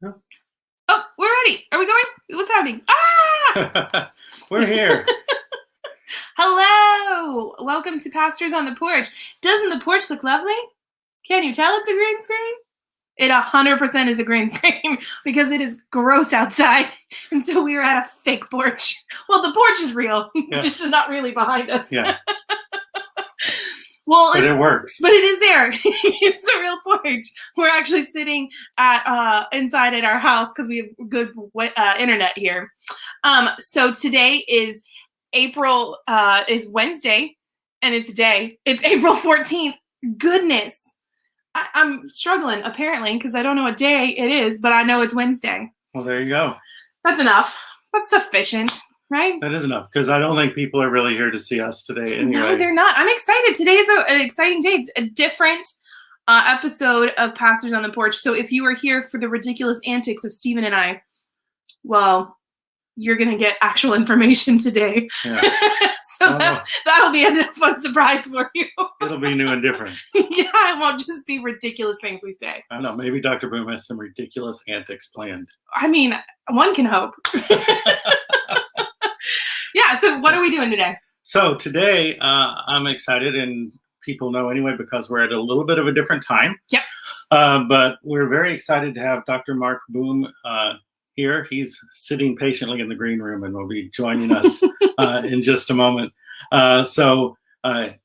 Huh? Oh, we're ready. Are we going? What's happening? Ah! We're here. Hello. Welcome to Pastors on the Porch. Doesn't the porch look lovely? Can you tell it's a green screen? It 100% is a green screen because it is gross outside. And so we are at a fake porch. Well, the porch is real. Yeah. It's just not really behind us. Yeah. Well, But it works. But it is there. It's a real porch. We're actually sitting at inside at our house because we have good internet here. So today is is Wednesday, and it's April 14th. Goodness. I'm struggling apparently because I don't know what day it is, but I know it's Wednesday. Well, there you go. That's enough. That's sufficient. Right? That is enough, because I don't think people are really here to see us today anyway. No, they're not. I'm excited. Today is an exciting day. It's a different episode of Pastors on the Porch. So if you were here for the ridiculous antics of Stephen and I, well, you're going to get actual information today. Yeah. So that'll be a fun surprise for you. It'll be new and different. Yeah, it won't just be ridiculous things we say. I don't know. Maybe Dr. Boom has some ridiculous antics planned. I mean, one can hope. Yeah, so what are we doing today? So today, I'm excited, and people know anyway because we're at a little bit of a different time. Yep. But we're very excited to have Dr. Marc Boom here. He's sitting patiently in the green room and will be joining us in just a moment. So I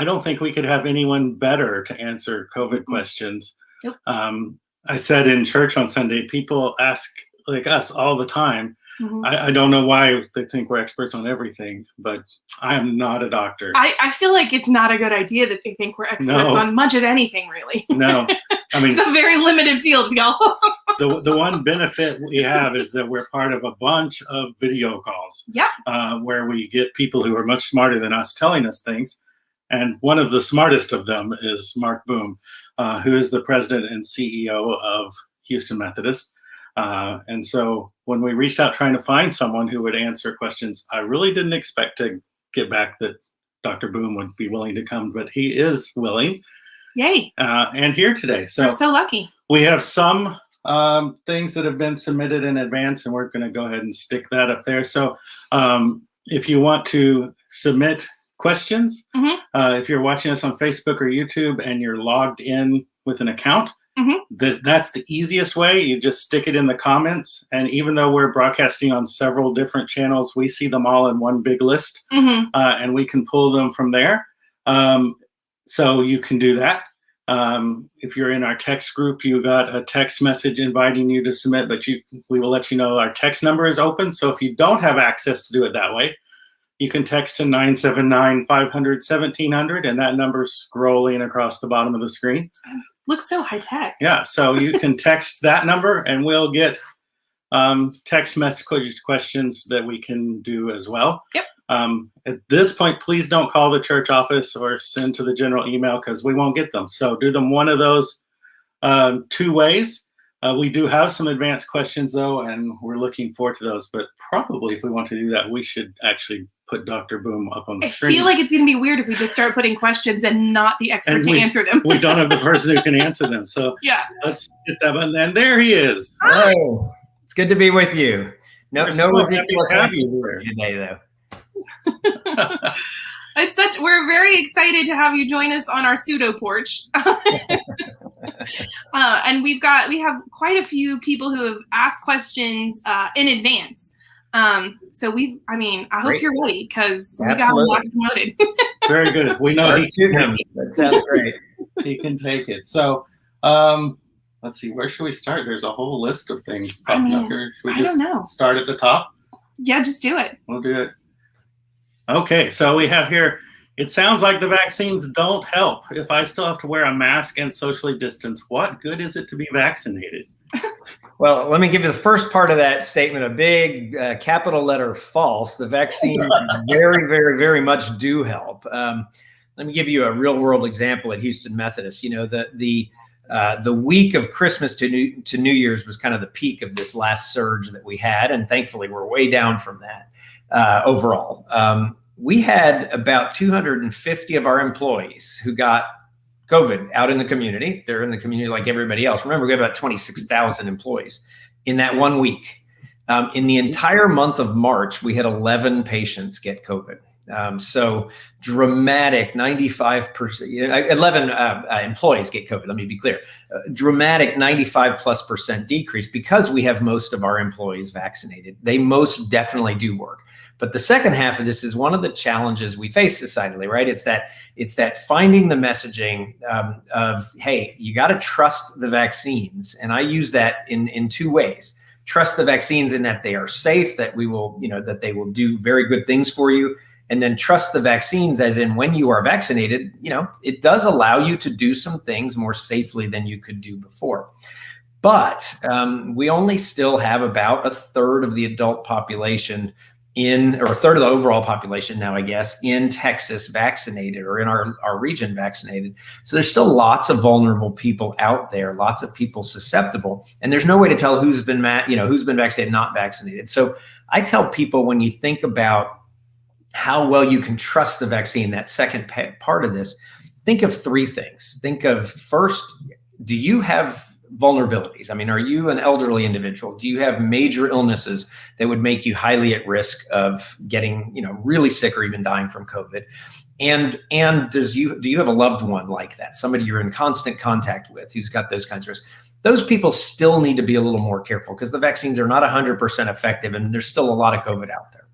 don't think we could have anyone better to answer COVID questions. Yep. I said in church on Sunday, people ask like us all the time. Mm-hmm. I don't know why they think we're experts on everything, but I am not a doctor. I feel like it's not a good idea that they think we're experts on much of anything, really. No. I mean, it's a very limited field, y'all. the one benefit we have is that we're part of a bunch of video calls. Yeah. Where we get people who are much smarter than us telling us things. And one of the smartest of them is Marc Boom, who is the president and CEO of Houston Methodist. And so when we reached out trying to find someone who would answer questions, I really didn't expect to get back that Dr. Boom would be willing to come, but he is willing. Yay. And here today. So we're so lucky. We have some things that have been submitted in advance, and we're going to go ahead and stick that up there. So if you want to submit questions, if you're watching us on Facebook or YouTube and you're logged in with an account, that's the easiest way. You just stick it in the comments. And even though we're broadcasting on several different channels, we see them all in one big list, and we can pull them from there. So you can do that. If you're in our text group, you got a text message inviting you to submit, but we will let you know our text number is open. So if you don't have access to do it that way, you can text to 979-500-1700, and that number's scrolling across the bottom of the screen. Looks so high tech. Yeah, so you can text that number, and we'll get text message questions that we can do as well. Yep. At this point, please don't call the church office or send to the general email because we won't get them. So do them one of those two ways. We do have some advanced questions, though, and we're looking forward to those. But probably if we want to do that, we should actually put Dr. Boom up on the screen. I feel like it's going to be weird if we just start putting questions and not the expert to answer them. We don't have the person who can answer them. So yeah, let's get that button. And there he is. Hello. It's good to be with you. No ridiculous questions today, though. We're very excited to have you join us on our pseudo porch. And we have quite a few people who have asked questions in advance. So I hope you're ready because we got a lot promoted. Very good. We know that sounds great. He can take it. So let's see, where should we start? There's a whole list of things popping up here. Should we just start at the top? Yeah, just do it. We'll do it. Okay, so we have here, it sounds like the vaccines don't help. If I still have to wear a mask and socially distance, what good is it to be vaccinated? Well, let me give you the first part of that statement, a big capital letter false. The vaccines very, very, very much do help. Let me give you a real world example at Houston Methodist. You know, the week of Christmas to New Year's was kind of the peak of this last surge that we had. And thankfully, we're way down from that overall. We had about 250 of our employees who got COVID out in the community. They're in the community like everybody else. Remember, we have about 26,000 employees in that 1 week. In the entire month of March, we had 11 patients get COVID. So dramatic 95%, 11 employees get COVID. Let me be clear. Dramatic 95+% decrease because we have most of our employees vaccinated. They most definitely do work. But the second half of this is one of the challenges we face societally, right? It's that finding the messaging of, hey, you got to trust the vaccines. And I use that in two ways. Trust the vaccines in that they are safe, that we will, that they will do very good things for you. And then trust the vaccines as in when you are vaccinated, it does allow you to do some things more safely than you could do before. But we only still have about a third of the adult population or a third of the overall population now, I guess, in Texas vaccinated, or in our region vaccinated. So there's still lots of vulnerable people out there, lots of people susceptible, and there's no way to tell who's been vaccinated, not vaccinated. So I tell people, when you think about how well you can trust the vaccine, that second part of this, think of three things. Think of, first, do you have vulnerabilities? I mean, are you an elderly individual? Do you have major illnesses that would make you highly at risk of getting, really sick or even dying from COVID? And do you have a loved one like that? Somebody you're in constant contact with who's got those kinds of risks? Those people still need to be a little more careful because the vaccines are not 100% effective, and there's still a lot of COVID out there.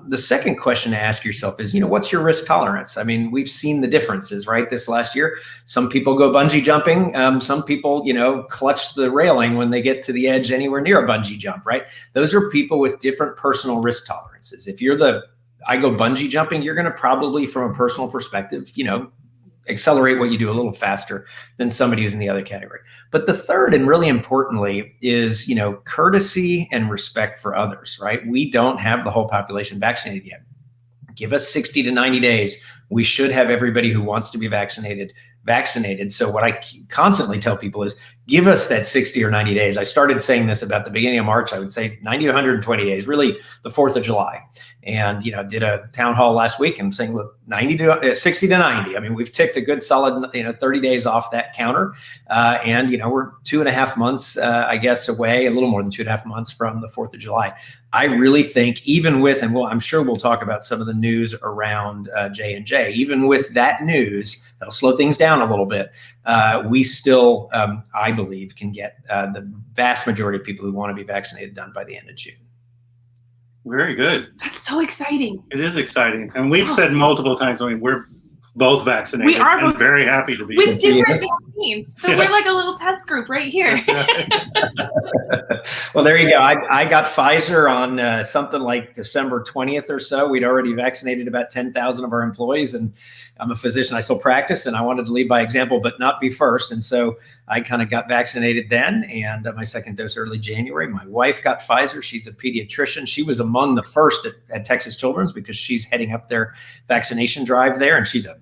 The second question to ask yourself is, what's your risk tolerance? I mean, we've seen the differences, right? This last year, some people go bungee jumping. Some people, clutch the railing when they get to the edge anywhere near a bungee jump, right? Those are people with different personal risk tolerances. If you're I go bungee jumping, you're going to probably, from a personal perspective, accelerate what you do a little faster than somebody who's in the other category. But the third, and really importantly, is, courtesy and respect for others, right? We don't have the whole population vaccinated yet. Give us 60 to 90 days. We should have everybody who wants to be vaccinated. So what I constantly tell people is, give us that 60 or 90 days. I started saying this about the beginning of March. I would say 90 to 120 days, really the 4th of July. And, did a town hall last week and saying, look, 60 to 90. I mean, we've ticked a good solid, 30 days off that counter. And, we're 2.5 months, I guess, away, a little more than 2.5 months from the 4th of July. I really think, even with, and I'm sure we'll talk about some of the news around J&J, even with that news, that'll slow things down a little bit. We still, I believe, can get the vast majority of people who want to be vaccinated done by the end of June. Very good. That's so exciting. It is exciting. And we've said multiple times, we're both vaccinated. We are both very happy to be. With different vaccines. So we're like a little test group right here. Well, there you go. I got Pfizer on something like December 20th or so. We'd already vaccinated about 10,000 of our employees, and I'm a physician. I still practice, and I wanted to lead by example, but not be first. And so I kind of got vaccinated then, and my second dose early January. My wife got Pfizer. She's a pediatrician. She was among the first at Texas Children's because she's heading up their vaccination drive there, and she's a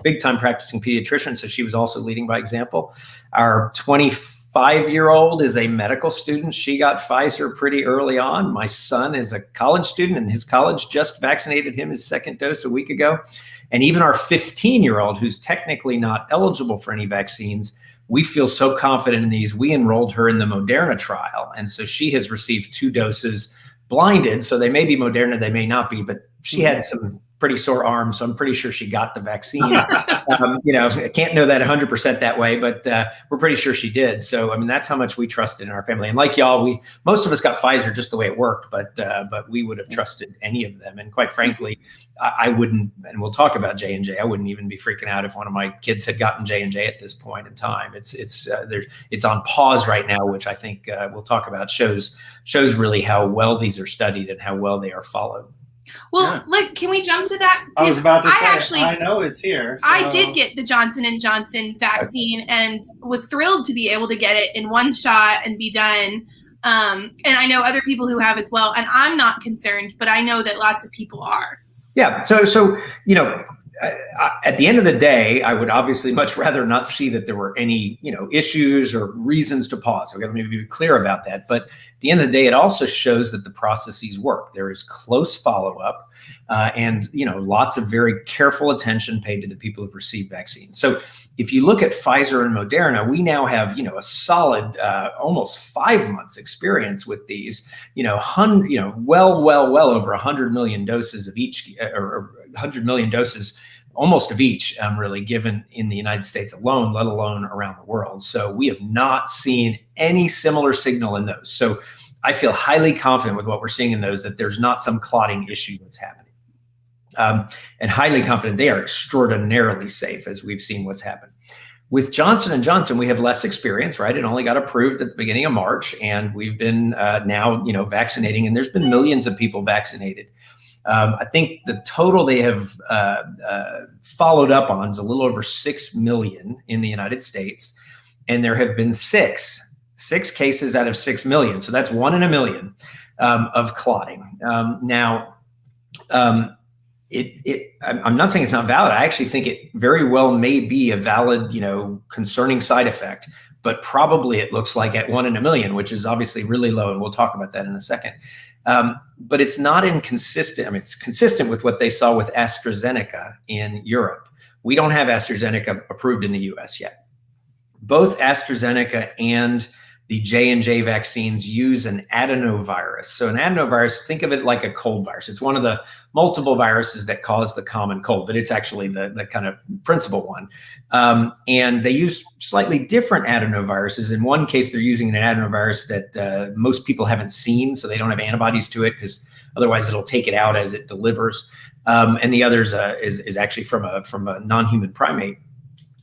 big time practicing pediatrician. So she was also leading by example. Our 25-year-old is a medical student. She got Pfizer pretty early on. My son is a college student, and his college just vaccinated him his second dose a week ago. And even our 15-year-old, who's technically not eligible for any vaccines, we feel so confident in these. We enrolled her in the Moderna trial. And so she has received 2 doses blinded. So they may be Moderna, they may not be, but she had some pretty sore arms, so I'm pretty sure she got the vaccine. I can't know that 100% that way, but we're pretty sure she did. So, I mean, that's how much we trusted in our family. And like y'all, most of us got Pfizer just the way it worked, but we would have trusted any of them. And quite frankly, I wouldn't, and we'll talk about J&J, I wouldn't even be freaking out if one of my kids had gotten J&J at this point in time. It's on pause right now, which I think we'll talk about, shows really how well these are studied and how well they are followed. Well, can we jump to that? I was about to say, I know it's here. So. I did get the Johnson & Johnson vaccine and was thrilled to be able to get it in one shot and be done. And I know other people who have as well. And I'm not concerned, but I know that lots of people are. Yeah. So at the end of the day, I would obviously much rather not see that there were any, issues or reasons to pause. Okay, let me be clear about that. But at the end of the day, it also shows that the processes work. There is close follow-up and, lots of very careful attention paid to the people who've received vaccines. So if you look at Pfizer and Moderna, we now have, a solid almost 5 months experience with these, well over 100 million doses of each, or 100 million doses, almost of each, really given in the United States alone, let alone around the world. So we have not seen any similar signal in those. So I feel highly confident with what we're seeing in those, that there's not some clotting issue that's happening. And highly confident they are extraordinarily safe, as we've seen what's happened. With Johnson & Johnson, we have less experience, right? It only got approved at the beginning of March, and we've been now, vaccinating, and there's been millions of people vaccinated. I think the total they have followed up on is a little over 6 million in the United States, and there have been six cases out of 6 million. So that's 1 in a million of clotting. I'm not saying it's not valid. I actually think it very well may be a valid, concerning side effect, but probably it looks like at 1 in a million, which is obviously really low. And we'll talk about that in a second. But it's not inconsistent. I mean, it's consistent with what they saw with AstraZeneca in Europe. We don't have AstraZeneca approved in the US yet. Both AstraZeneca and the J&J vaccines use an adenovirus. So an adenovirus, think of it like a cold virus. It's one of the multiple viruses that cause the common cold, but it's actually the kind of principal one. And they use slightly different adenoviruses. In one case, they're using an adenovirus that most people haven't seen, so they don't have antibodies to it, because otherwise it'll take it out as it delivers. And the others is actually from a non-human primate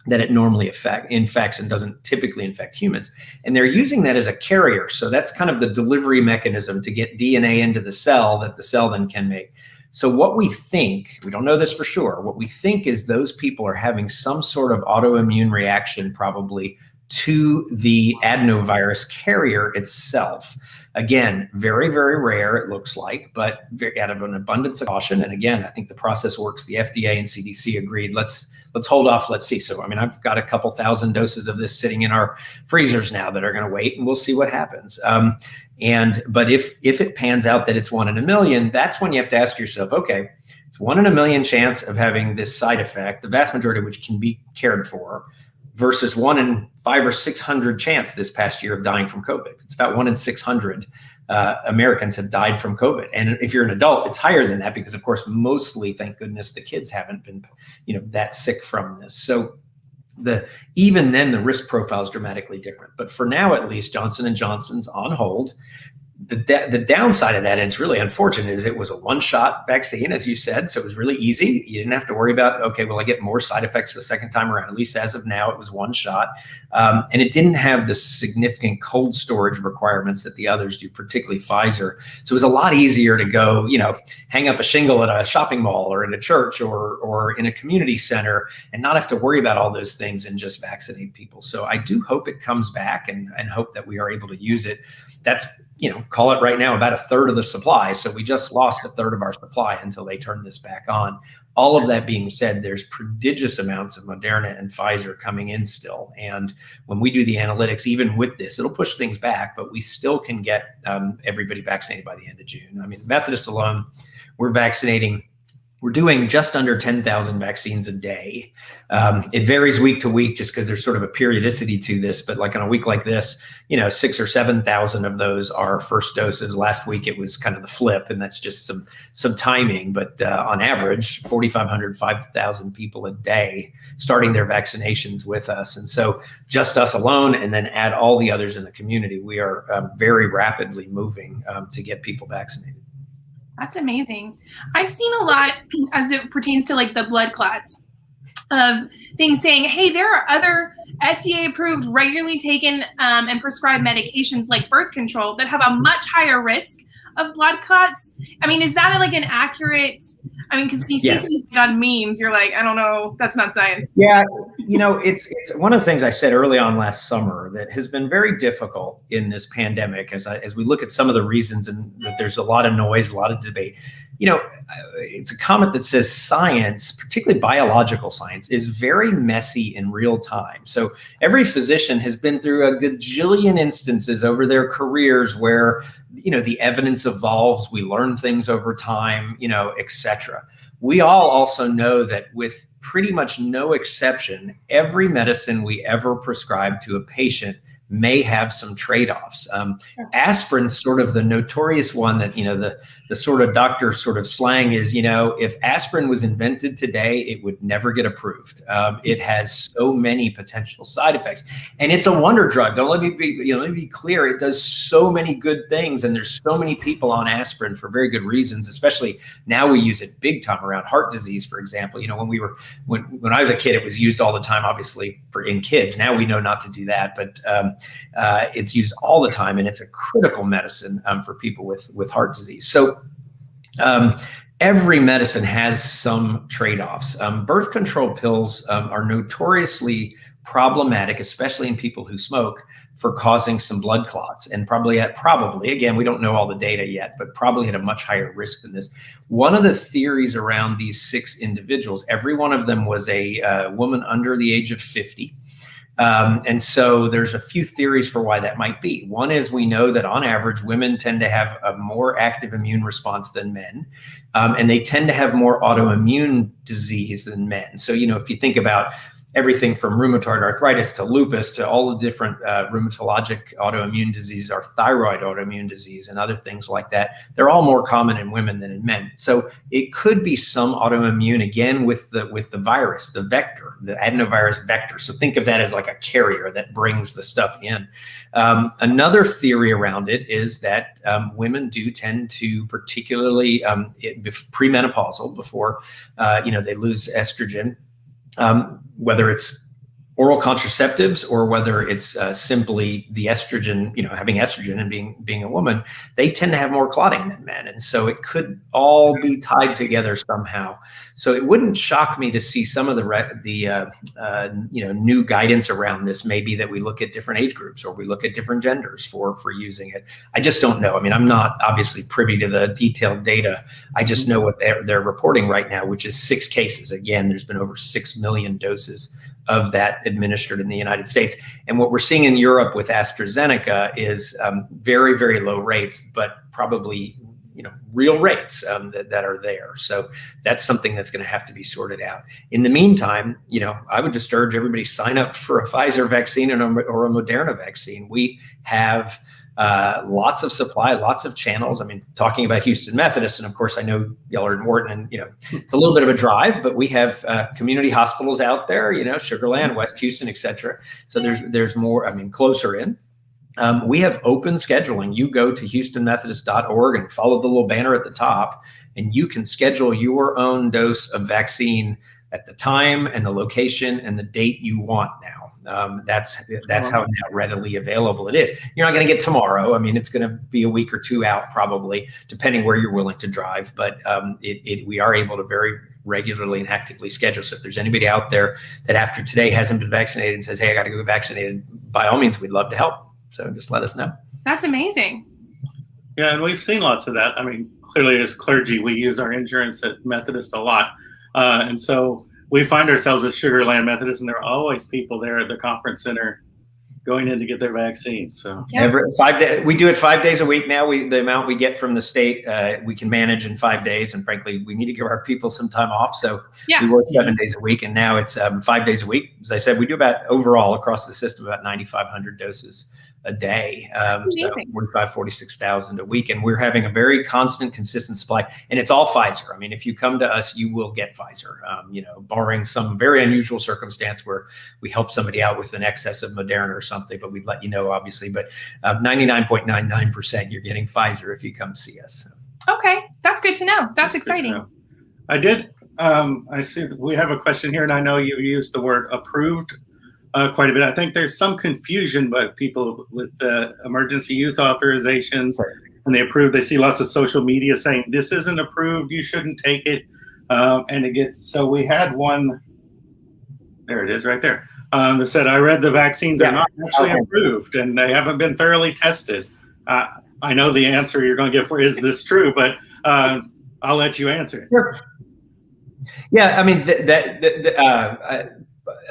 that it normally infects and doesn't typically infect humans. And they're using that as a carrier. So that's kind of the delivery mechanism to get DNA into the cell that the cell then can make. So what we think, we don't know this for sure, what we think is those people are having some sort of autoimmune reaction probably to the adenovirus carrier itself. Again, very, very rare, it looks like, but out of an abundance of caution. And again, I think the process works. The FDA and CDC agreed, let's hold off, let's see. So, I mean, I've got a couple thousand doses of this sitting in our freezers now that are going to wait, and we'll see what happens. But if it pans out that it's 1 in a million, that's when you have to ask yourself, okay, it's 1 in a million chance of having this side effect, the vast majority of which can be cared for, versus 1 in 500 or 600 chance this past year of dying from COVID. It's about 1 in 600 Americans have died from COVID. And if you're an adult, it's higher than that because, of course, mostly, thank goodness, the kids haven't been, that sick from this. So even then, the risk profile is dramatically different. But for now, at least, Johnson & Johnson's on hold. The downside of that, and it's really unfortunate, is it was a one-shot vaccine, as you said, so it was really easy. You didn't have to worry about, okay, will I get more side effects the second time around? At least as of now, it was one shot. And it didn't have the significant cold storage requirements that the others do, particularly Pfizer. So it was a lot easier to go, hang up a shingle at a shopping mall or in a church or in a community center and not have to worry about all those things and just vaccinate people. So I do hope it comes back and hope that we are able to use it. That's, call it right now about 1/3 of the supply. So we just lost 1/3 of our supply until they turn this back on. All of that being said, there's prodigious amounts of Moderna and Pfizer coming in still. And when we do the analytics, even with this, it'll push things back, but we still can get everybody vaccinated by the end of June. I mean, Methodist alone, we're doing just under 10,000 vaccines a day. It varies week to week just because there's sort of a periodicity to this, but like on a week like this, 6,000 or 7,000 of those are first doses. Last week, it was kind of the flip, and that's just some timing. But on average, 4,500, 5,000 people a day starting their vaccinations with us. And so just us alone, and then add all the others in the community, we are very rapidly moving to get people vaccinated. That's amazing. I've seen a lot as it pertains to like the blood clots of things saying, hey, there are other FDA approved, regularly taken and prescribed medications like birth control that have a much higher risk of blood clots. I mean, is that like an accurate, because when you see things on memes, you're like, I don't know, that's not science. Yeah, it's one of the things I said early on last summer that has been very difficult in this pandemic as we look at some of the reasons, and that there's a lot of noise, a lot of debate. it's a comment that says science, particularly biological science, is very messy in real time. So every physician has been through a gajillion instances over their careers where, the evidence evolves, we learn things over time, et cetera. We all also know that with pretty much no exception, every medicine we ever prescribe to a patient may have some trade-offs. Aspirin's sort of the notorious one that, the sort of doctor sort of slang is, if aspirin was invented today, it would never get approved. It has so many potential side effects, and it's a wonder drug. Let me be clear. It does so many good things, and there's so many people on aspirin for very good reasons, especially now we use it big time around heart disease, for example. When I was a kid, it was used all the time, obviously in kids. Now we know not to do that, but it's used all the time, and it's a critical medicine for people with heart disease. So every medicine has some trade-offs. Birth control pills are notoriously problematic, especially in people who smoke, for causing some blood clots, and probably again, we don't know all the data yet, but probably at a much higher risk than this. One of the theories around these 6 individuals, every one of them was a woman under the age of 50. And so there's a few theories for why that might be. One is we know that on average, women tend to have a more active immune response than men, and they tend to have more autoimmune disease than men. So, if you think about everything from rheumatoid arthritis to lupus to all the different rheumatologic autoimmune diseases, or thyroid autoimmune disease and other things like that, they're all more common in women than in men. So it could be some autoimmune, again, with the virus, the vector, the adenovirus vector. So think of that as like a carrier that brings the stuff in. Another theory around it is that women do tend to, particularly premenopausal, before they lose estrogen, whether it's oral contraceptives or whether it's simply the estrogen, having estrogen and being a woman, they tend to have more clotting than men. And so it could all be tied together somehow. So it wouldn't shock me to see some of the new guidance around this, maybe that we look at different age groups or we look at different genders for using it. I just don't know. I mean, I'm not obviously privy to the detailed data. I just know what they're reporting right now, which is 6 cases. Again, there's been over 6 million doses of that administered in the United States. And what we're seeing in Europe with AstraZeneca is very, very low rates, but probably real rates that are there. So that's something that's going to have to be sorted out. In the meantime, I would just urge everybody sign up for a Pfizer vaccine or a Moderna vaccine. We have lots of supply, lots of channels. I mean, talking about Houston Methodist, and of course I know y'all are in Morton, and it's a little bit of a drive, but we have community hospitals out there, Sugar Land, West Houston, etc. So there's more, closer in. We have open scheduling. You go to houstonmethodist.org and follow the little banner at the top, and you can schedule your own dose of vaccine at the time and the location and the date you want now. That's how readily available it is. You're not going to get tomorrow. I mean, it's going to be a week or 2 out probably, depending where you're willing to drive. But we are able to very regularly and actively schedule. So if there's anybody out there that after today hasn't been vaccinated and says, hey, I got to go get vaccinated, by all means, we'd love to help. So just let us know. That's amazing. Yeah, and we've seen lots of that. I mean, clearly as clergy, we use our insurance at Methodist a lot. And so we find ourselves at Sugar Land Methodist, and there are always people there at the conference center going in to get their vaccine. So every 5 days, we do it 5 days a week now. The amount we get from the state, we can manage in 5 days. And frankly, we need to give our people some time off. So we work 7 days a week, and now it's 5 days a week. As I said, we do about overall across the system about 9,500 doses a day, so 46,000 a week, and we're having a very constant, consistent supply, and it's all Pfizer. I mean, if you come to us, you will get Pfizer, barring some very unusual circumstance where we help somebody out with an excess of Moderna or something, but we'd let you know, obviously. But 99.99%, you're getting Pfizer if you come see us. Okay, that's good to know. That's exciting. I did. I see we have a question here, and I know you used the word approved quite a bit. I think there's some confusion by people with the emergency use authorizations, and they see lots of social media saying this isn't approved, you shouldn't take it, and it gets. So we had one. There it is, right there. That said, I read the vaccines are not actually approved, and they haven't been thoroughly tested. I know the answer you're going to give for is this true, but I'll let you answer. Sure. Yeah, I mean,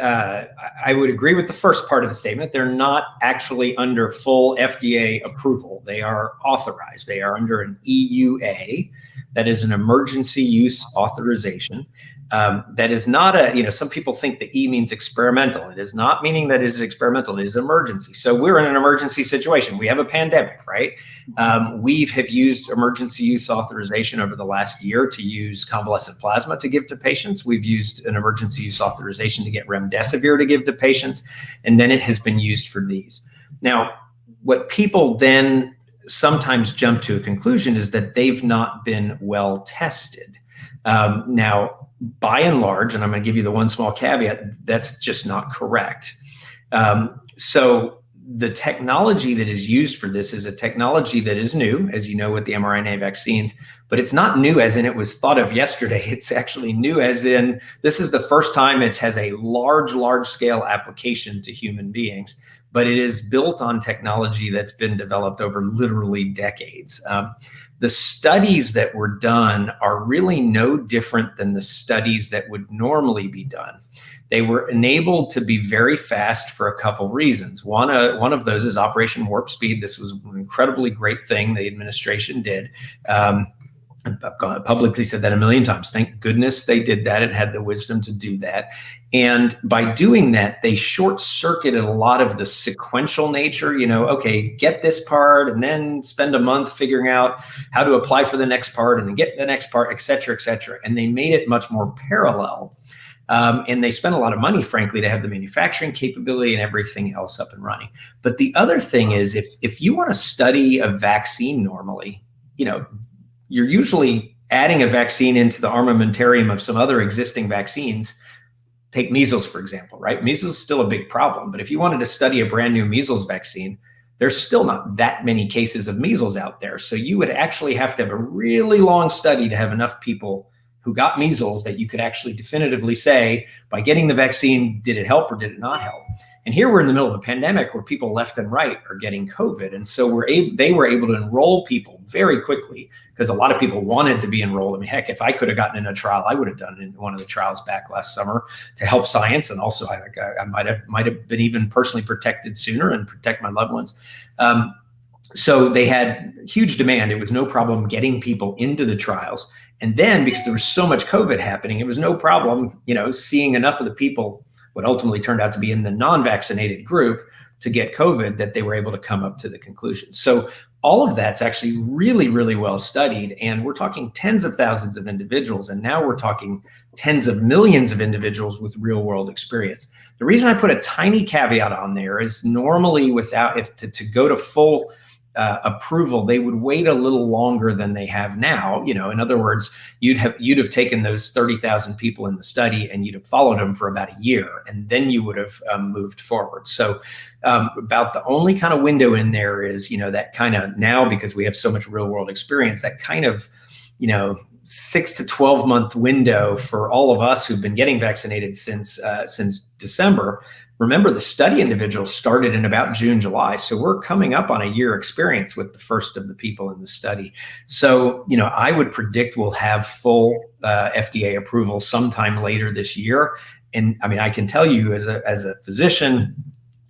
I would agree with the first part of the statement. They're not actually under full FDA approval. They are authorized. They are under an EUA, that is an emergency use authorization. That is not some people think the E means experimental. It is not meaning that it is experimental. It is emergency. So we're in an emergency situation. We have a pandemic, right? We have used emergency use authorization over the last year to use convalescent plasma to give to patients. We've used an emergency use authorization to get remdesivir to give to patients. And then it has been used for these. Now, what people then sometimes jump to a conclusion is that they've not been well tested. Now, by and large, and I'm going to give you the one small caveat, that's just not correct. So the technology that is used for this is a technology that is new, as you know, with the mRNA vaccines, but it's not new as in it was thought of yesterday. It's actually new as in this is the first time it has a large scale application to human beings, but it is built on technology that's been developed over literally decades. The studies that were done are really no different than the studies that would normally be done. They were enabled to be very fast for a couple reasons. One of those is Operation Warp Speed. This was an incredibly great thing the administration did. I've publicly said that a million times. Thank goodness they did that and had the wisdom to do that. And by doing that, they short-circuited a lot of the sequential nature, okay, get this part and then spend a month figuring out how to apply for the next part and then get the next part, et cetera, et cetera. And they made it much more parallel. And they spent a lot of money, frankly, to have the manufacturing capability and everything else up and running. But the other thing is, if you want to study a vaccine normally, you're usually adding a vaccine into the armamentarium of some other existing vaccines. Take measles, for example, right? Measles is still a big problem, but if you wanted to study a brand new measles vaccine, there's still not that many cases of measles out there. So you would actually have to have a really long study to have enough people who got measles that you could actually definitively say, by getting the vaccine, did it help or did it not help? And here we're in the middle of a pandemic where people left and right are getting COVID. And so they were able to enroll people very quickly because a lot of people wanted to be enrolled. I mean, heck, if I could have gotten in a trial, I would have done in one of the trials back last summer to help science. And also I might have been even personally protected sooner and protect my loved ones. So they had huge demand. It was no problem getting people into the trials. And then because there was so much COVID happening, it was no problem, seeing enough of the people, what ultimately turned out to be in the non-vaccinated group, to get COVID, that they were able to come up to the conclusion. So all of that's actually really, really well studied. And we're talking tens of thousands of individuals. And now we're talking tens of millions of individuals with real world experience. The reason I put a tiny caveat on there is normally to go to full approval, they would wait a little longer than they have now. In other words, you'd have taken those 30,000 people in the study and you'd have followed them for about a year, and then you would have moved forward. So about the only kind of window in there is, that kind of now, because we have so much real world experience, that kind of, 6 to 12 month window for all of us who've been getting vaccinated since December. Remember, the study individuals started in about June, July. So we're coming up on a year experience with the first of the people in the study. So, I would predict we'll have full FDA approval sometime later this year. And I mean, I can tell you as a physician,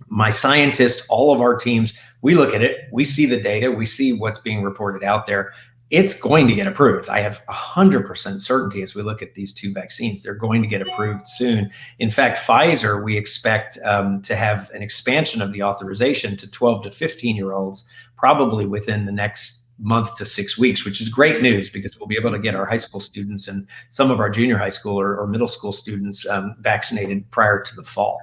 my scientists, all of our teams, we look at it, we see the data, we see what's being reported out there. It's going to get approved. I have 100% certainty as we look at these two vaccines, they're going to get approved soon. In fact, Pfizer, we expect to have an expansion of the authorization to 12 to 15-year-olds probably within the next month to 6 weeks, which is great news because we'll be able to get our high school students and some of our junior high school or middle school students vaccinated prior to the fall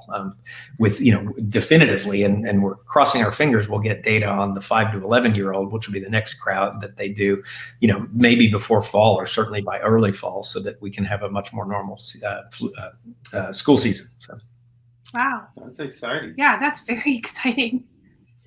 with, definitively, and we're crossing our fingers, we'll get data on the 5 to 11-year-old, which will be the next crowd that they do, maybe before fall or certainly by early fall, so that we can have a much more normal school season. So. Wow. That's exciting. Yeah, that's very exciting.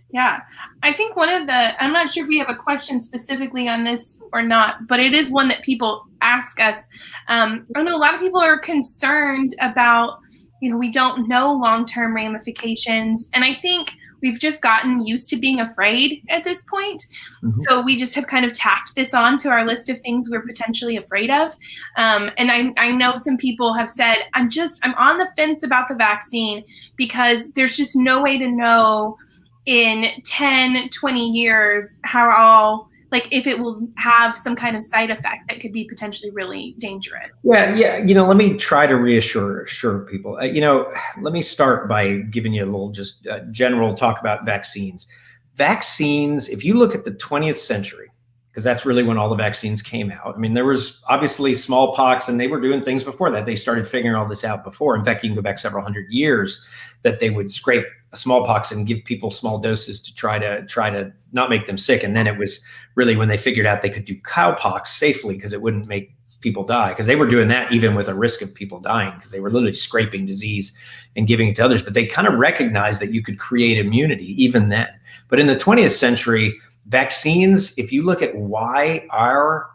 Yeah, I think I'm not sure if we have a question specifically on this or not, but it is one that people ask us. I know a lot of people are concerned about, we don't know long-term ramifications. And I think we've just gotten used to being afraid at this point. So we just have kind of tacked this on to our list of things we're potentially afraid of. And I know some people have said, I'm on the fence about the vaccine because there's just no way to know in 10, 20 years how if it will have some kind of side effect that could be potentially really dangerous. Yeah. Let me try to reassure people. Let me start by giving you a little just general talk about vaccines. Vaccines, if you look at the 20th century, because that's really when all the vaccines came out. I mean, there was obviously smallpox, and they were doing things before that. They started figuring all this out before. In fact, you can go back several hundred years that they would scrape smallpox and give people small doses to try to not make them sick. And then it was really when they figured out they could do cowpox safely because it wouldn't make people die, because they were doing that even with a risk of people dying, because they were literally scraping disease and giving it to others. But they kind of recognized that you could create immunity even then. But in the 20th century, vaccines, if you look at why our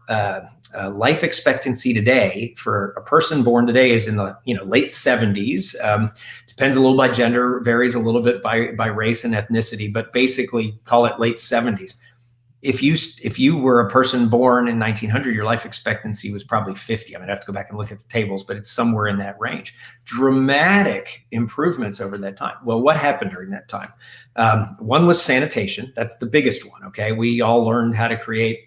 life expectancy today for a person born today is in the late 70s, depends a little by gender, varies a little bit by race and ethnicity, but basically call it late 70s. If you were a person born in 1900, your life expectancy was probably 50. I mean, I have to go back and look at the tables, but it's somewhere in that range. Dramatic improvements over that time. Well, what happened during that time? One was sanitation. That's the biggest one. Okay, we all learned how to create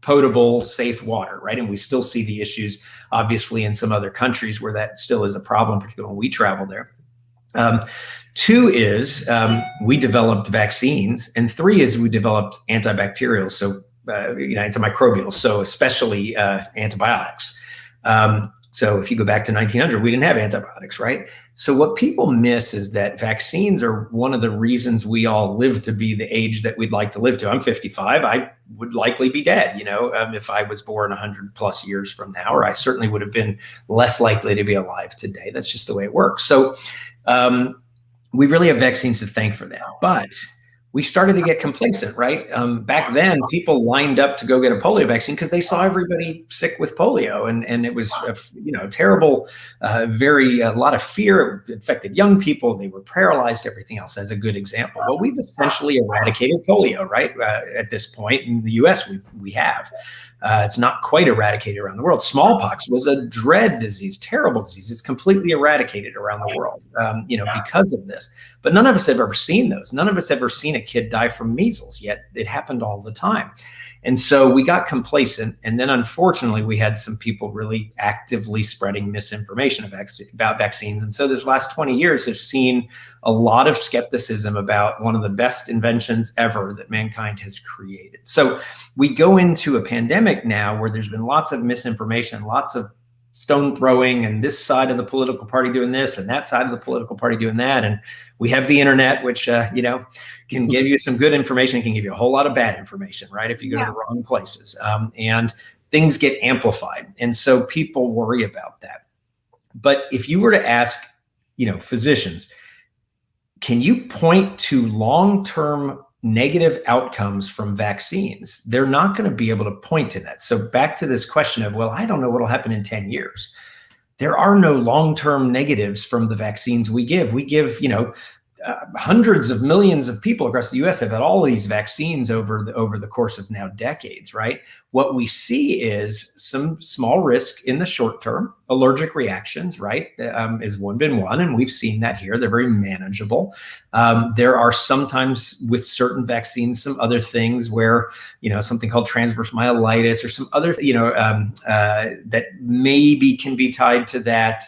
potable, safe water, right? And we still see the issues, obviously, in some other countries where that still is a problem, particularly when we travel there. Two is we developed vaccines, and three is we developed antibacterials, so antimicrobials, so especially antibiotics. So if you go back to 1900, we didn't have antibiotics, right? So what people miss is that vaccines are one of the reasons we all live to be the age that we'd like to live to. I'm 55. I would likely be dead, if I was born 100 plus years from now, or I certainly would have been less likely to be alive today. That's just the way it works. So we really have vaccines to thank for that. But we started to get complacent, right? Back then, people lined up to go get a polio vaccine because they saw everybody sick with polio, and it was terrible, a lot of fear. It affected young people. They were paralyzed. Everything else, as a good example. But we've essentially eradicated polio, right? At this point in the U.S., we have. It's not quite eradicated around the world. Smallpox was a dread disease, terrible disease. It's completely eradicated around the world, because of this. But none of us have ever seen those. None of us ever seen a kid die from measles, yet it happened all the time. And so we got complacent. And then unfortunately, we had some people really actively spreading misinformation about vaccines. And so this last 20 years has seen a lot of skepticism about one of the best inventions ever that mankind has created. So we go into a pandemic now where there's been lots of misinformation, lots of stone throwing, and this side of the political party doing this and that side of the political party doing that. And we have the internet, which, can give you some good information. It can give you a whole lot of bad information, right? If you go to the wrong places, and things get amplified. And so people worry about that. But if you were to ask, physicians, can you point to long-term negative outcomes from vaccines? They're not going to be able to point to that. So back to this question of, well, I don't know what'll happen in 10 years. There are no long-term negatives from the vaccines we give. We give, hundreds of millions of people across the U.S. have had all these vaccines over the course of now decades, right? What we see is some small risk in the short term. Allergic reactions, right, is been one, and we've seen that here. They're very manageable. There are sometimes with certain vaccines some other things where, something called transverse myelitis or some other, that maybe can be tied to that,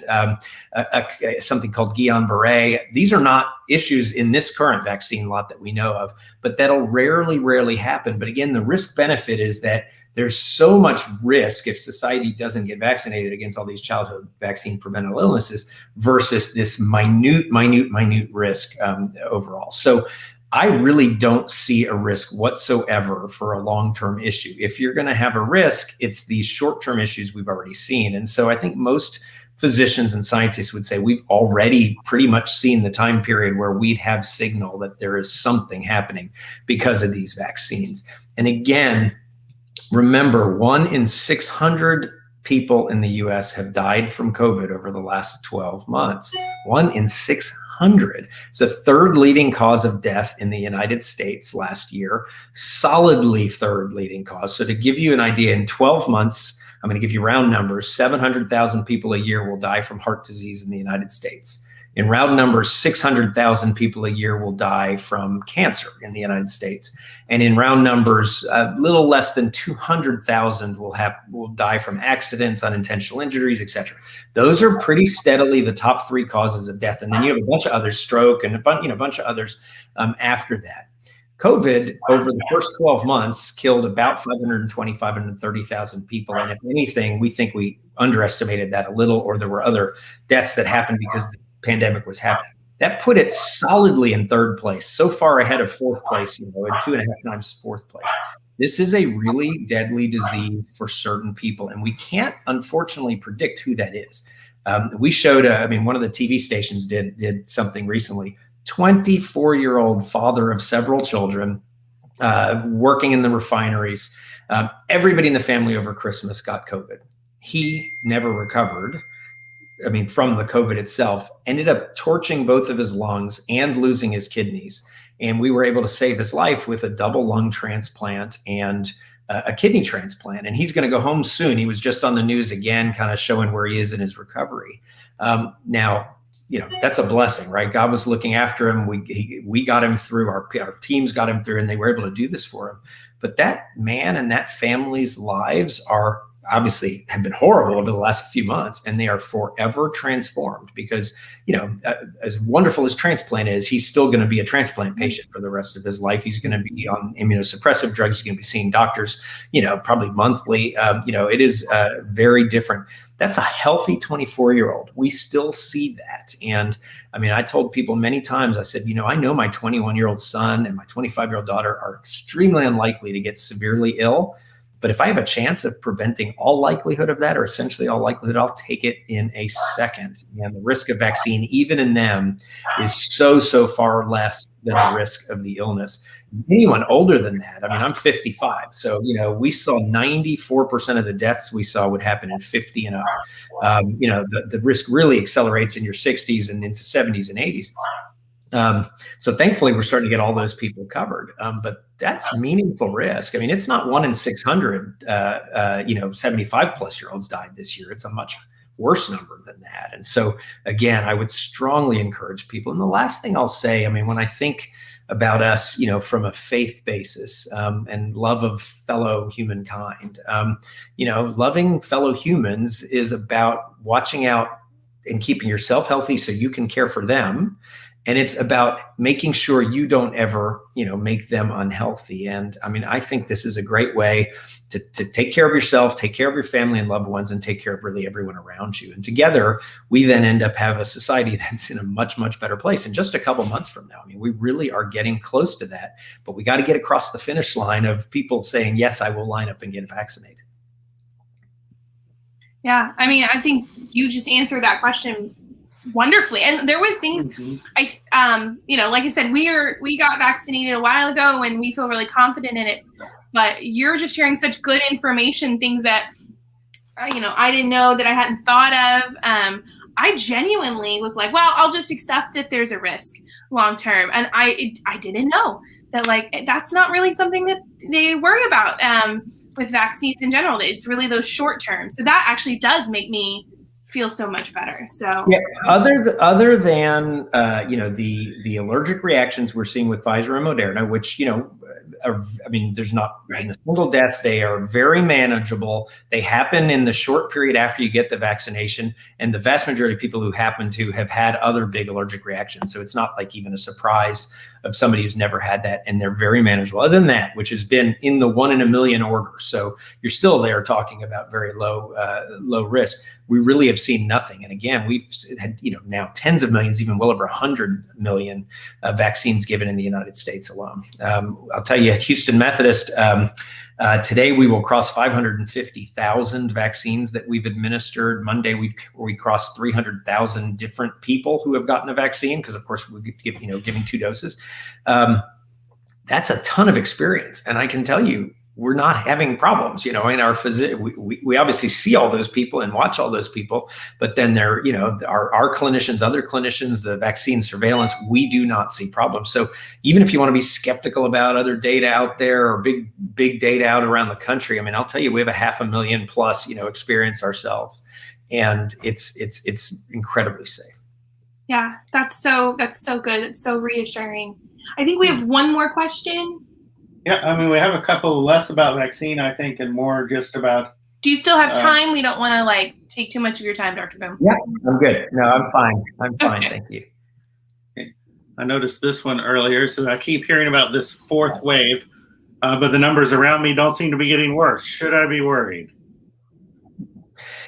something called Guillain-Barré. These are not issues in this current vaccine lot that we know of, but that'll rarely happen. But again, the risk benefit is that there's so much risk if society doesn't get vaccinated against all these childhood vaccine preventable illnesses versus this minute risk overall. So I really don't see a risk whatsoever for a long-term issue. If you're going to have a risk, it's these short-term issues we've already seen. And so I think most physicians and scientists would say we've already pretty much seen the time period where we'd have signal that there is something happening because of these vaccines. And again, remember, 1 in 600 people in the US have died from COVID over the last 12 months. 1 in 600. 600. It's the third leading cause of death in the United States last year, solidly third leading cause. So to give you an idea, in 12 months, I'm going to give you round numbers, 700,000 people a year will die from heart disease in the United States. In round numbers, 600,000 people a year will die from cancer in the United States. And in round numbers, a little less than 200,000 will die from accidents, unintentional injuries, et cetera. Those are pretty steadily the top three causes of death. And then you have a bunch of others, stroke and a bunch of others after that. COVID, over the first 12 months, killed about 530,000 people. And if anything, we think we underestimated that a little, or there were other deaths that happened because the pandemic was happening. That put it solidly in third place, so far ahead of fourth place, and 2.5 times fourth place. This is a really deadly disease for certain people, and we can't, unfortunately, predict who that is. We showed, one of the TV stations did something recently. 24-year-old father of several children, working in the refineries. Everybody in the family over Christmas got COVID. He never recovered. From the COVID itself, ended up torching both of his lungs and losing his kidneys. And we were able to save his life with a double lung transplant and a kidney transplant. And he's going to go home soon. He was just on the news again, kind of showing where he is in his recovery. Now, that's a blessing, right? God was looking after him. We got him through, our teams got him through, and they were able to do this for him. But that man and that family's lives are obviously have been horrible over the last few months, and they are forever transformed because, as wonderful as transplant is, he's still going to be a transplant patient for the rest of his life. He's going to be on immunosuppressive drugs. He's going to be seeing doctors, probably monthly. It is very different. That's a healthy 24-year-old. We still see that. And I told people many times, I said, I know my 21-year-old son and my 25-year-old daughter are extremely unlikely to get severely ill. But if I have a chance of preventing all likelihood of that, or essentially all likelihood, I'll take it in a second. And the risk of vaccine, even in them, is so far less than the risk of the illness. Anyone older than that, I'm 55. So, we saw 94% of the deaths we saw would happen in 50 and up. The risk really accelerates in your 60s and into 70s and 80s. So thankfully, we're starting to get all those people covered. But that's meaningful risk. It's not 1 in 600, 75 plus year olds died this year. It's a much worse number than that. And so, again, I would strongly encourage people. And the last thing I'll say, when I think about us, from a faith basis and love of fellow humankind, loving fellow humans is about watching out and keeping yourself healthy so you can care for them. And it's about making sure you don't ever, make them unhealthy. And I think this is a great way to take care of yourself, take care of your family and loved ones, and take care of really everyone around you. And together, we then end up have a society that's in a much, much better place in just a couple months from now. We really are getting close to that, but we got to get across the finish line of people saying, yes, I will line up and get vaccinated. Yeah. I think you just answered that question wonderfully. And there was things like I said, we got vaccinated a while ago and we feel really confident in it, but you're just sharing such good information, things that, I didn't know, that I hadn't thought of. I genuinely was like, well, I'll just accept if there's a risk long term. And I didn't know that that's not really something that they worry about with vaccines in general. It's really those short term. So that actually does make me feel so much better. So yeah, other than the allergic reactions we're seeing with Pfizer and Moderna, which there's not a single death. They are very manageable. They happen in the short period after you get the vaccination, and the vast majority of people who happen to have had other big allergic reactions. So it's not like even a surprise of somebody who's never had that, and they're very manageable. Other than that, which has been in the 1 in a million order, so you're still there talking about very low risk. We really have seen nothing. And again, we've had now tens of millions, even well over 100 million vaccines given in the United States alone. I'll tell you, at Houston Methodist, today we will cross 550,000 vaccines that we've administered. Monday we crossed 300,000 different people who have gotten a vaccine, because of course we giving 2 doses. That's a ton of experience, and I can tell you, we're not having problems, in our we obviously see all those people and watch all those people, but then they're, our clinicians, other clinicians, the vaccine surveillance, we do not see problems. So even if you want to be skeptical about other data out there or big data out around the country, I mean, I'll tell you, we have a 500,000 plus, experience ourselves, and it's incredibly safe. Yeah, that's so good. It's so reassuring. I think we have one more question. Yeah, I mean, we have a couple less about vaccine, I think, and more just about. Do you still have time? We don't want to take too much of your time, Dr. Boom. Yeah, I'm good. No, I'm fine. Okay. Thank you. Okay. I noticed this one earlier, so I keep hearing about this fourth wave, but the numbers around me don't seem to be getting worse. Should I be worried?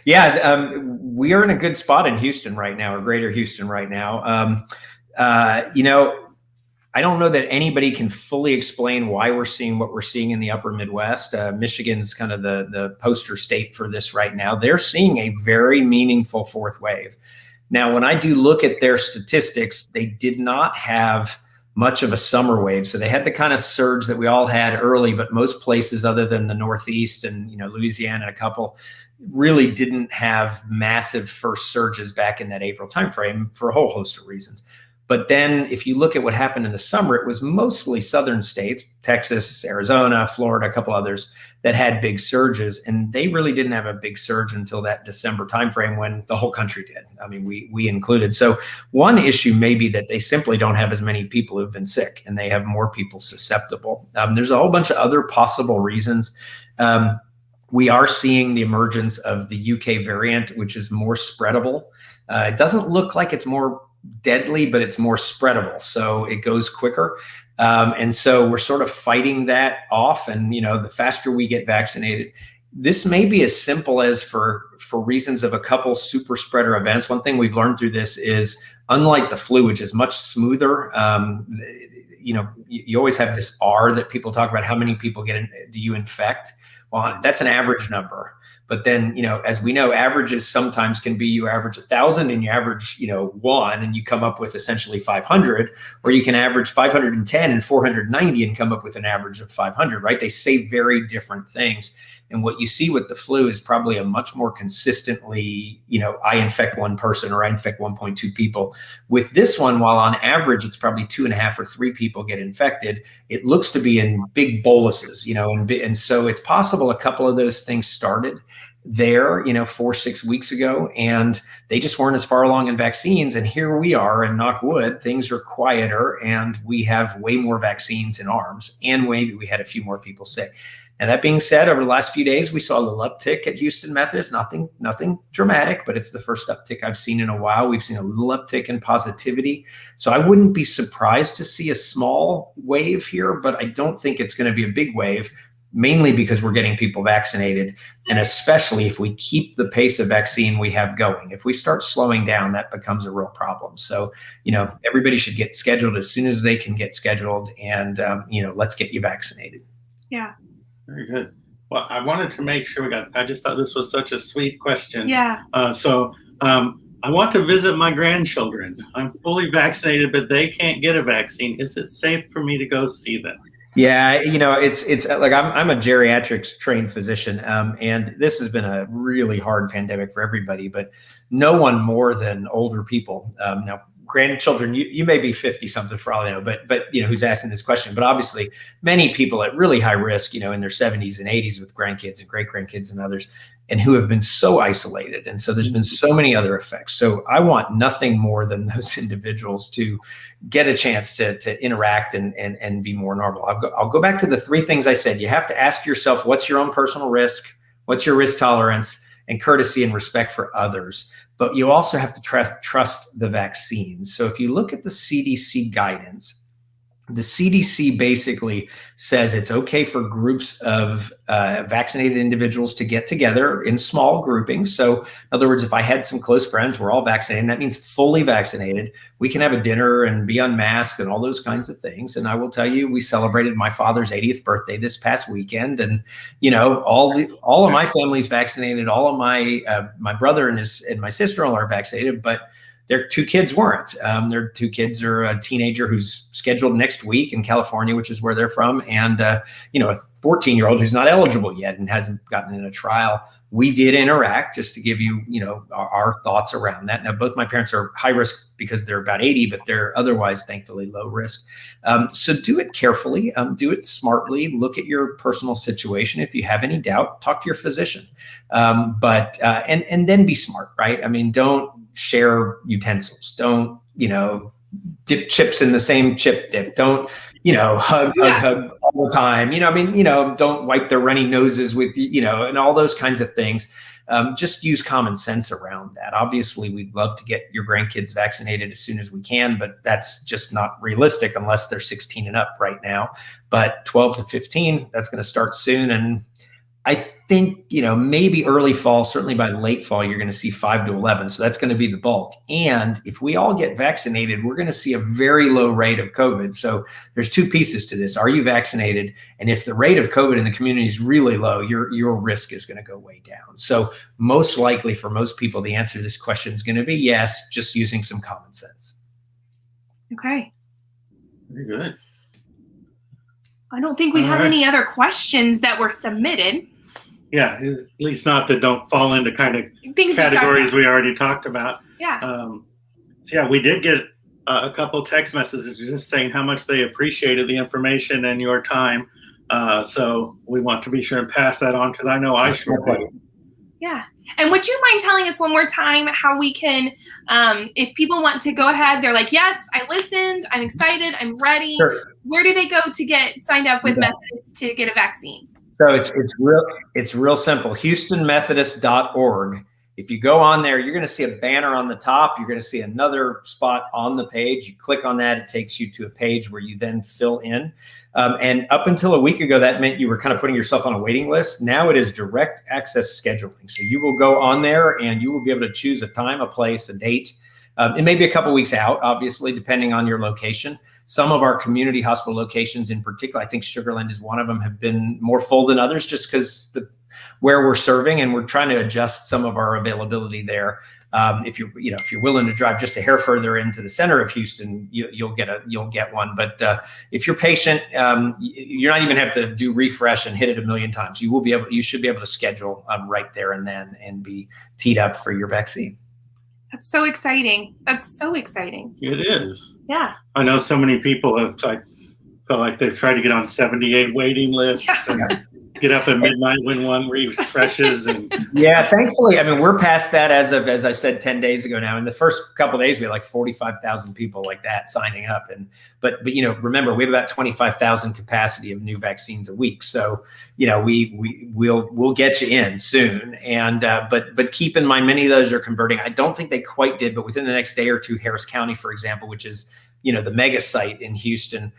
Yeah, we are in a good spot in Houston right now, or greater Houston right now. I don't know that anybody can fully explain why we're seeing what we're seeing in the upper Midwest. Michigan's kind of the poster state for this right now. They're seeing a very meaningful fourth wave. Now, when I do look at their statistics, they did not have much of a summer wave. So they had the kind of surge that we all had early, but most places other than the Northeast and, Louisiana and a couple really didn't have massive first surges back in that April timeframe for a whole host of reasons. But then if you look at what happened in the summer, it was mostly southern states, Texas, Arizona, Florida, a couple others that had big surges. And they really didn't have a big surge until that December timeframe when the whole country did. I mean, we included. So one issue may be that they simply don't have as many people who've been sick and they have more people susceptible. There's a whole bunch of other possible reasons. We are seeing the emergence of the UK variant, which is more spreadable. It doesn't look like it's more deadly, but it's more spreadable, so it goes quicker, and so we're sort of fighting that off. And the faster we get vaccinated, this may be as simple as for reasons of a couple super spreader events. One thing we've learned through this is, unlike the flu, which is much smoother, you always have this R that people talk about, how many people do you infect? Well, that's an average number. But then, as we know, averages sometimes can be, you average 1,000 and you average, 1 and you come up with essentially 500, or you can average 510 and 490 and come up with an average of 500, right? They say very different things. And what you see with the flu is probably a much more consistently, I infect one person or I infect 1.2 people. With this one, while on average, it's probably 2.5 or 3 people get infected, it looks to be in big boluses, and so it's possible a couple of those things started there, 4-6 weeks ago, and they just weren't as far along in vaccines. And here we are, and knock wood, things are quieter and we have way more vaccines in arms, and maybe we had a few more people sick. And that being said, over the last few days, we saw a little uptick at Houston Methodist. Nothing dramatic, but it's the first uptick I've seen in a while. We've seen a little uptick in positivity. So I wouldn't be surprised to see a small wave here, but I don't think it's going to be a big wave, mainly because we're getting people vaccinated. And especially if we keep the pace of vaccine we have going. If we start slowing down, that becomes a real problem. So, everybody should get scheduled as soon as they can get scheduled, and, let's get you vaccinated. Yeah. Very good. Well, I wanted to make sure I just thought this was such a sweet question. Yeah. So I want to visit my grandchildren. I'm fully vaccinated, but they can't get a vaccine. Is it safe for me to go see them? Yeah, it's like I'm a geriatrics trained physician, and this has been a really hard pandemic for everybody, but no one more than older people. Now, grandchildren, you may be 50 something for all I know, but who's asking this question? But obviously, many people at really high risk, in their 70s and 80s with grandkids and great grandkids and others, and who have been so isolated. And so there's been so many other effects. So I want nothing more than those individuals to get a chance to interact and be more normal. I'll go back to the 3 things I said. You have to ask yourself, what's your own personal risk? What's your risk tolerance? And courtesy and respect for others. But you also have to trust the vaccine. So if you look at the CDC guidance, the CDC basically says it's okay for groups of vaccinated individuals to get together in small groupings. So in other words, if I had some close friends, we're all vaccinated, and that means fully vaccinated, we can have a dinner and be unmasked and all those kinds of things. And I will tell you, we celebrated my father's 80th birthday this past weekend, and all of my family's vaccinated. All of my brother and my sister-in-law are vaccinated, but their 2 kids weren't. Their 2 kids are a teenager who's scheduled next week in California, which is where they're from, and a 14-year-old who's not eligible yet and hasn't gotten in a trial. We did interact, just to give you, our thoughts around that. Now, both my parents are high risk because they're about 80, but they're otherwise, thankfully, low risk. So do it carefully, do it smartly, look at your personal situation. If you have any doubt, talk to your physician, but then be smart, right? I mean, don't share utensils. Don't, dip chips in the same chip dip. Don't, hug all the time. Don't wipe their runny noses with, and all those kinds of things. Just use common sense around that. Obviously, we'd love to get your grandkids vaccinated as soon as we can, but that's just not realistic unless they're 16 and up right now. But 12 to 15, that's going to start soon. And I think, maybe early fall, certainly by late fall, you're going to see 5 to 11. So that's going to be the bulk. And if we all get vaccinated, we're going to see a very low rate of COVID. So there's 2 pieces to this. Are you vaccinated? And if the rate of COVID in the community is really low, your risk is going to go way down. So most likely for most people, the answer to this question is going to be yes, just using some common sense. Okay. Very good. I don't think we have any other questions that were submitted. Yeah, at least not that don't fall into kind of categories we already talked about. Yeah. So yeah, we did get a couple text messages just saying how much they appreciated the information and your time. So we want to be sure and pass that on, because I know I sure do. Yeah. And would you mind telling us one more time how we can, if people want to go ahead, they're like, yes, I listened, I'm excited, I'm ready. Sure. Where do they go to get signed up with Methodist to get a vaccine? So it's real simple. HoustonMethodist.org. If you go on there, you're going to see a banner on the top. You're going to see another spot on the page. You click on that, it takes you to a page where you then fill in. And up until a week ago, that meant you were kind of putting yourself on a waiting list. Now it is direct access scheduling. So you will go on there and you will be able to choose a time, a place, a date. It may be a couple weeks out, obviously, depending on your location. Some of our community hospital locations in particular, I think Sugar Land is one of them, have been more full than others just because where we're serving, and we're trying to adjust some of our availability there. If you're willing to drive just a hair further into the center of Houston, you'll get one. But if you're patient, you're not even have to do refresh and hit it a million times. You should be able to schedule right there and then and be teed up for your vaccine. That's so exciting. That's so exciting. It is. Yeah. I know so many people have felt like they've tried to get on 78 waiting lists and get up at midnight when one refreshes. And yeah, thankfully, I mean, we're past that as I said, 10 days ago now. In the first couple of days, we had like 45,000 people like that signing up. But remember, we have about 25,000 capacity of new vaccines a week. So, we'll get you in soon. And but keep in mind, many of those are converting. I don't think they quite did, but within the next day or two, Harris County, for example, which is the mega site in Houston,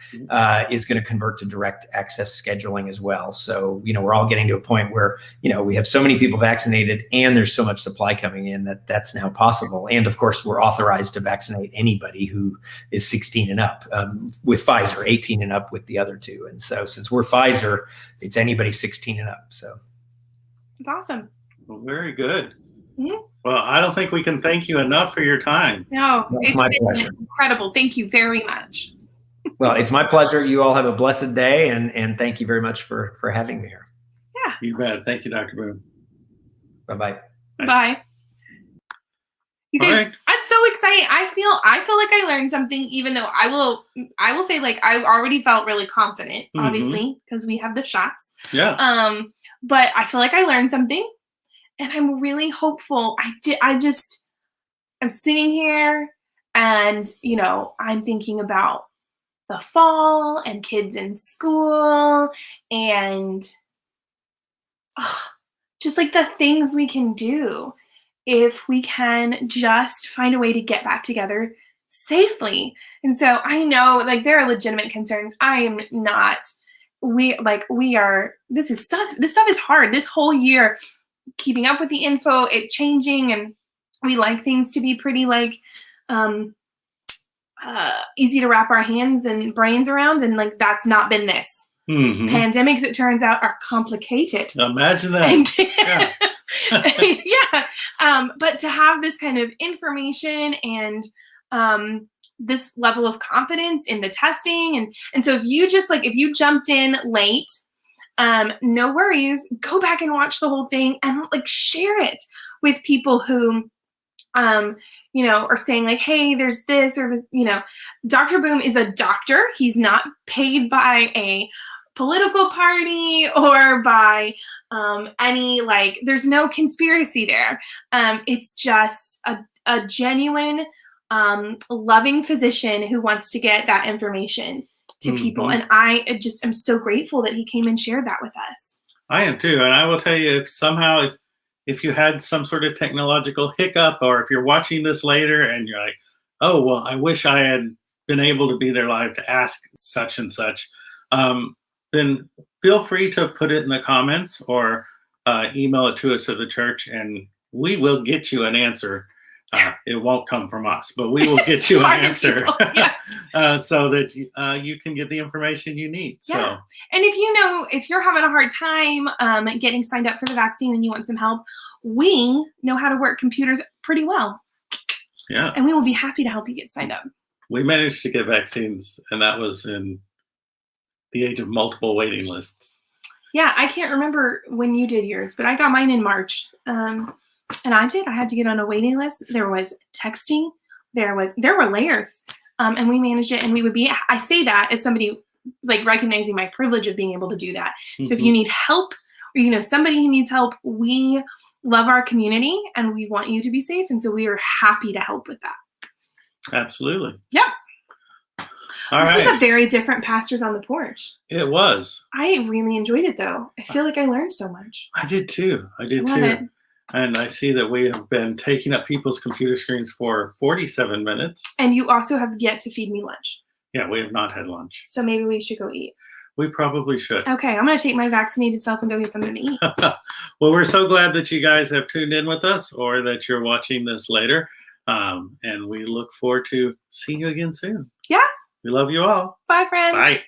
is going to convert to direct access scheduling as well. So, we're all getting to a point where, we have so many people vaccinated and there's so much supply coming in that's now possible. And of course, we're authorized to vaccinate anybody who is 16 and up with Pfizer, 18 and up with the other two. And so since we're Pfizer, it's anybody 16 and up. So it's awesome. Well, very good. Mm-hmm. Well, I don't think we can thank you enough for your time. No, it's my pleasure. Incredible. Thank you very much. Well, it's my pleasure. You all have a blessed day, and thank you very much for having me here. Yeah. You bet. Thank you, Dr. Boom. Bye-bye. Bye. You guys, right. That's so exciting. I feel like I learned something, even though I will say, like, I already felt really confident, obviously, because we have the shots. Yeah. But I feel like I learned something. And I'm really hopeful. I'm sitting here and, I'm thinking about the fall and kids in school and just like the things we can do if we can just find a way to get back together safely. And so I know, like, there are legitimate concerns. I am not. This stuff is hard. This whole year, keeping up with the info, it changing, and we like things to be pretty easy to wrap our hands and brains around, and like that's not been this. Pandemics, it turns out, are complicated. Imagine that. And yeah. Yeah. But to have this kind of information and this level of confidence in the testing. And so if you jumped in late, no worries, go back and watch the whole thing and like share it with people who, are saying like, hey, there's this, or, Dr. Boom is a doctor. He's not paid by a political party or by any, like, there's no conspiracy there. It's just a genuine, loving physician who wants to get that information to people. And I just am so grateful that he came and shared that with us. I am too. And I will tell you, if you had some sort of technological hiccup, or if you're watching this later and you're like, oh, well, I wish I had been able to be there live to ask such and such, then feel free to put it in the comments or email it to us at the church, and we will get you an answer. It won't come from us, but we will get you an answer so that you can get the information you need. Yeah. So, and if you're having a hard time getting signed up for the vaccine and you want some help, we know how to work computers pretty well. Yeah. And we will be happy to help you get signed up. We managed to get vaccines, and that was in the age of multiple waiting lists. Yeah, I can't remember when you did yours, but I got mine in March. And I had to get on a waiting list. There was texting. There were layers. And we managed it. And I say that as somebody like recognizing my privilege of being able to do that. So if you need help, or somebody who needs help, we love our community and we want you to be safe. And so we are happy to help with that. Absolutely. Yep. This was a very different Pastors on the Porch. It was. I really enjoyed it though. I feel like I learned so much. I did too. I love it. And I see that we have been taking up people's computer screens for 47 minutes. And you also have yet to feed me lunch. Yeah, we have not had lunch. So maybe we should go eat. We probably should. Okay, I'm going to take my vaccinated self and go get something to eat. Well, we're so glad that you guys have tuned in with us, or that you're watching this later. And we look forward to seeing you again soon. Yeah. We love you all. Bye, friends. Bye.